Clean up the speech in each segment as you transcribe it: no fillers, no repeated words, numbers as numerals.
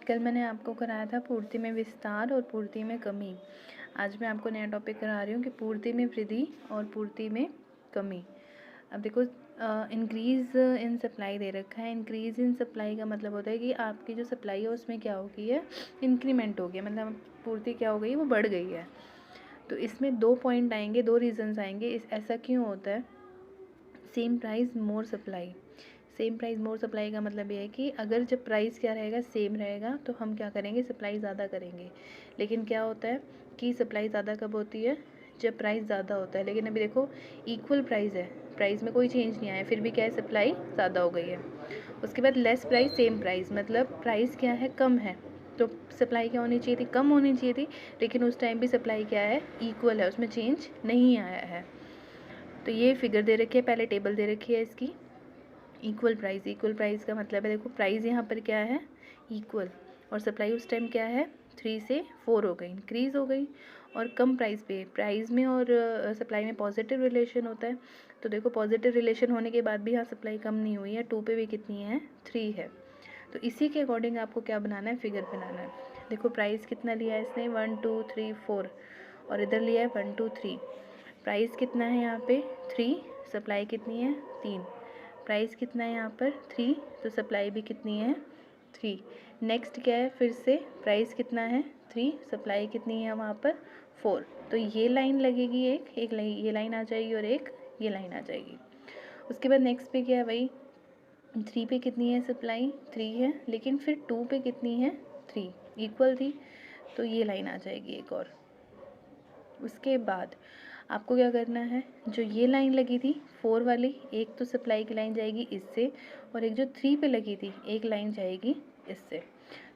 कल मैंने आपको कराया था पूर्ति में विस्तार और पूर्ति में कमी। आज मैं आपको नया टॉपिक करा रही हूँ कि पूर्ति में वृद्धि और पूर्ति में कमी। अब देखो, इंक्रीज़ इन सप्लाई दे रखा है। इंक्रीज़ इन सप्लाई का मतलब होता है कि आपकी जो सप्लाई है उसमें क्या हो गई है, इंक्रीमेंट हो गया, मतलब पूर्ति क्या हो गई, वो बढ़ गई है। तो इसमें 2 पॉइंट आएंगे, 2 रीज़न्स आएंगे। ऐसा क्यों होता है? Same price more supply. Same price more supply का मतलब ये है कि अगर जब प्राइस क्या रहेगा, सेम रहेगा, तो हम क्या करेंगे, सप्लाई ज़्यादा करेंगे। लेकिन क्या होता है कि सप्लाई ज़्यादा कब होती है, जब प्राइस ज़्यादा होता है। लेकिन अभी देखो, इक्वल प्राइस है, प्राइस में कोई चेंज नहीं आया, फिर भी क्या है, सप्लाई ज़्यादा हो गई है। उसके बाद लेस प्राइस सेम प्राइस, मतलब प्राइस क्या है, कम है, तो सप्लाई क्या होनी चाहिए थी, कम होनी चाहिए थी। लेकिन उस टाइम भी सप्लाई क्या है, इक्वल है, उसमें चेंज नहीं आया है। तो ये फिगर दे रखी है, पहले टेबल दे रखी है इसकी। इक्वल प्राइस का मतलब है, देखो प्राइस यहाँ पर क्या है, इक्वल, और सप्लाई उस टाइम क्या है, 3 से 4 हो गई, इंक्रीज़ हो गई। और कम प्राइस पे, प्राइस में और सप्लाई में पॉजिटिव रिलेशन होता है। तो देखो, पॉजिटिव रिलेशन होने के बाद भी यहाँ सप्लाई कम नहीं हुई है, 2 पे भी कितनी है, 3 है। तो इसी के अकॉर्डिंग आपको क्या बनाना है, फिगर बनाना है। देखो प्राइस कितना लिया है इसने, 1 2 3 4, और इधर लिया है 1 2 3। प्राइस कितना है यहाँ पे, 3, सप्लाई कितनी है, 3। प्राइस कितना है यहाँ पर, 3, तो सप्लाई भी कितनी है, 3। नेक्स्ट क्या है, फिर से प्राइस कितना है, 3, सप्लाई कितनी है वहाँ पर, 4। तो ये लाइन लगेगी, एक लाइन, ये लाइन आ जाएगी, और एक ये लाइन आ जाएगी। उसके बाद नेक्स्ट पे क्या है भाई, 3 पे कितनी है सप्लाई, 3 है, लेकिन फिर 2 पे कितनी है, 3, इक्वल थी, तो ये लाइन आ जाएगी एक और। उसके बाद आपको क्या करना है, जो ये लाइन लगी थी 4 वाली, एक तो सप्लाई की लाइन जाएगी इससे, और एक जो 3 पे लगी थी, एक लाइन जाएगी इससे।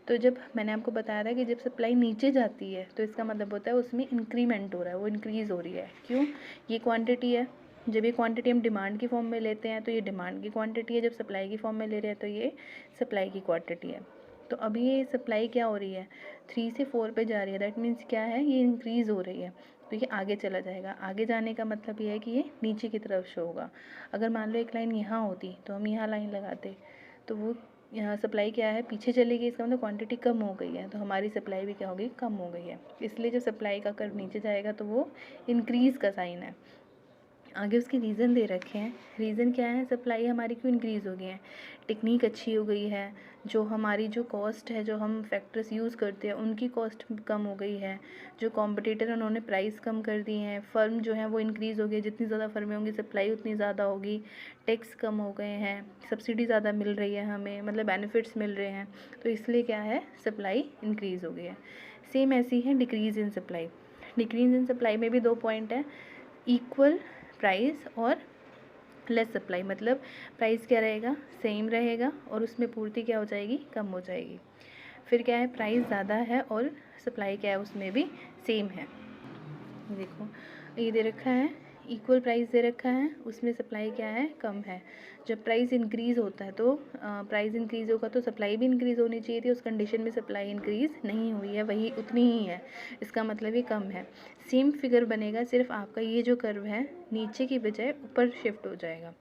तो जब मैंने आपको बताया था कि जब सप्लाई नीचे जाती है तो इसका मतलब होता है उसमें इंक्रीमेंट हो रहा है, वो इंक्रीज़ हो रही है। क्यों? ये क्वांटिटी है, जब ये क्वांटिटी हम डिमांड की फॉर्म में लेते हैं तो ये डिमांड की क्वांटिटी है, जब सप्लाई की फॉर्म में ले रहे हैं तो ये सप्लाई की क्वांटिटी है। तो अभी ये सप्लाई क्या हो रही है, 3 से 4 पे जा रही है, दैट मीन्स क्या है, ये इंक्रीज़ हो रही है। तो ये आगे चला जाएगा। आगे जाने का मतलब ये है कि ये नीचे की तरफ शो होगा। अगर मान लो एक लाइन यहाँ होती तो हम यहाँ लाइन लगाते, तो वो यहाँ सप्लाई क्या है, पीछे चली गई, इसका मतलब क्वांटिटी कम हो गई है, तो हमारी सप्लाई भी क्या हो गई, कम हो गई है। इसलिए जब सप्लाई का कर्व नीचे जाएगा तो वो इंक्रीज़ का साइन है। आगे उसके रीज़न दे रखे हैं। रीज़न क्या है, सप्लाई हमारी क्यों इंक्रीज़ हो गई है, टेक्निक अच्छी हो गई है, जो हमारी जो कॉस्ट है, जो हम फैक्टर्स यूज़ करते हैं उनकी कॉस्ट कम हो गई है, जो कॉम्पिटिटर उन्होंने प्राइस कम कर दी हैं, फर्म जो है वो इंक्रीज़ हो गई, जितनी ज़्यादा फर्में होंगी सप्लाई उतनी ज़्यादा होगी, टैक्स कम हो गए हैं, सब्सिडी ज़्यादा मिल रही है हमें, मतलब बेनिफिट्स मिल रहे हैं, तो इसलिए क्या है, सप्लाई इंक्रीज़ हो गई है। सेम ऐसी है decrease in supply. Decrease in supply में भी 2 पॉइंट है, इक्वल प्राइस और लेस सप्लाई, मतलब प्राइस क्या रहेगा, सेम रहेगा, और उसमें पूर्ति क्या हो जाएगी, कम हो जाएगी। फिर क्या है, प्राइस ज़्यादा है और सप्लाई क्या है, उसमें भी सेम है। देखो ये दे रखा है, इक्वल प्राइस दे रखा है, उसमें सप्लाई क्या है, कम है। जब प्राइस इंक्रीज़ होता है तो प्राइस इंक्रीज़ होगा तो सप्लाई भी इंक्रीज़ होनी चाहिए थी, उस कंडीशन में सप्लाई इंक्रीज़ नहीं हुई है, वही उतनी ही है, इसका मतलब ये कम है। सेम फिगर बनेगा, सिर्फ आपका ये जो कर्व है नीचे की बजाय ऊपर शिफ्ट हो जाएगा,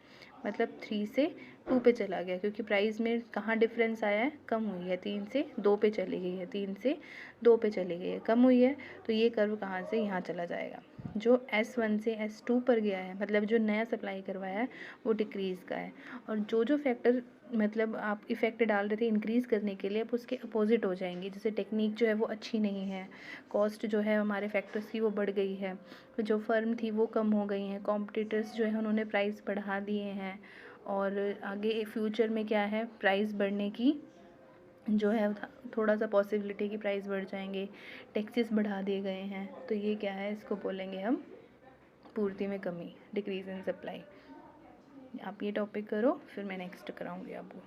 मतलब 3 से 2 पे चला गया, क्योंकि प्राइस में कहाँ डिफरेंस आया है, कम हुई है, 3 से 2 पे चली गई है, 3 से 2 पे चली गई है, कम हुई है। तो ये कर्व कहाँ से, यहाँ चला जाएगा। जो S1 से S2 पर गया है, मतलब जो नया सप्लाई करवाया है, वो डिक्रीज़ का है। और जो जो फैक्टर मतलब आप इफ़ेक्ट डाल रहे थे इंक्रीज़ करने के लिए, अब उसके अपोजिट हो जाएंगे। जैसे टेक्निक जो है वो अच्छी नहीं है, कॉस्ट जो है हमारे फैक्टर्स की वो बढ़ गई है, तो जो फर्म थी वो कम हो गई हैं, कॉम्पिटिटर्स जो है उन्होंने प्राइस बढ़ा दिए हैं, और आगे फ्यूचर में क्या है, प्राइस बढ़ने की जो है थोड़ा सा पॉसिबिलिटी की प्राइस बढ़ जाएंगे, टैक्सेस बढ़ा दिए गए हैं। तो ये क्या है, इसको बोलेंगे हम पूर्ति में कमी, डिक्रीज़ इन सप्लाई। आप ये टॉपिक करो, फिर मैं नेक्स्ट कराऊंगी आपको।